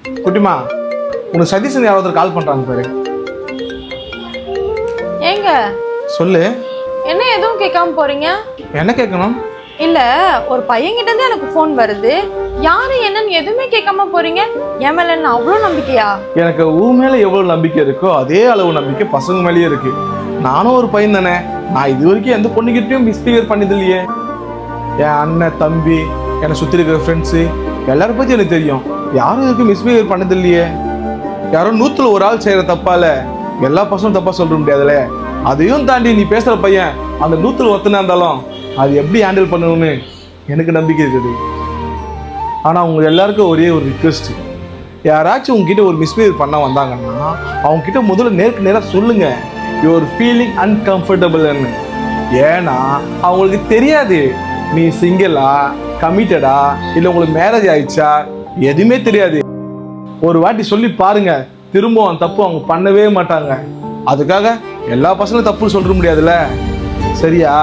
குட்டிமா, உனக்கு சதீஷன் யாராவது கால் பண்றாங்க பாரு. ஏங்க சொல்லு. என்ன எதுவும் கேட்காம போறீங்க? என்ன கேட்கணும்? இல்ல, ஒரு பையன்கிட்ட இருந்து எனக்கு ஃபோன் வருது. யாரு என்னன்னு எதுவுமே கேட்காம போறீங்க. என் மேல என்ன அவ்வளவு நம்பிக்கையா? எனக்கு உன் மேல எவ்வளவு நம்பிக்கை இருக்கோ அதே அளவு நம்பிக்கை பசங்க மேலேயே இருக்கு. நானும் ஒரு பையன் தானே. நான் இது வரைக்கும் எந்த பொண்ணுகிட்டையும் மிஸ்பிஹேவ் பண்ணது இல்லையே. என் அண்ணன், தம்பி, என்னை சுத்தி இருக்கிற ஃப்ரெண்ட்ஸு எல்லாரும் பத்தி எனக்கு தெரியும். யாரும் இதுக்கு மிஸ்பிஹேவ் பண்ணது இல்லையே. யாரும் 100ல் ஒரு ஆள் செய்யற தப்பால எல்லா பசங்களும் தப்பா சொல்ல முடியாதுல்ல. அதையும் தாண்டி நீ பேசுற பையன் அந்த 100ல் ஒருத்தனா இருந்தாலும் அது எப்படி ஹேண்டில் பண்ணணும்னு எனக்கு நம்பிக்கை இருக்குது. ஆனா உங்க எல்லாருக்கும் ஒரே ஒரு ரிக்வெஸ்ட். யாராச்சும் உங்ககிட்ட ஒரு மிஸ்பிஹேவ் பண்ண வந்தாங்கன்னா அவங்க கிட்ட முதல்ல நேருக்கு நேராக சொல்லுங்க, யூஆர் ஃபீலிங் அன்கம்ஃபர்டபுள்னு. ஏன்னா அவங்களுக்கு தெரியாது நீ சிங்கிளா, கமிட்டடா, இல்லை உங்களுக்கு மேரேஜ் ஆயிடுச்சா, எதுவுமே தெரியாது. ஒரு வாட்டி சொல்லி பாருங்க, திரும்ப அந்த தப்பு அவங்க பண்ணவே மாட்டாங்க. அதுக்காக எல்லா பசங்களும் தப்புன்னு சொல்ல முடியாதுல்ல. சரியா?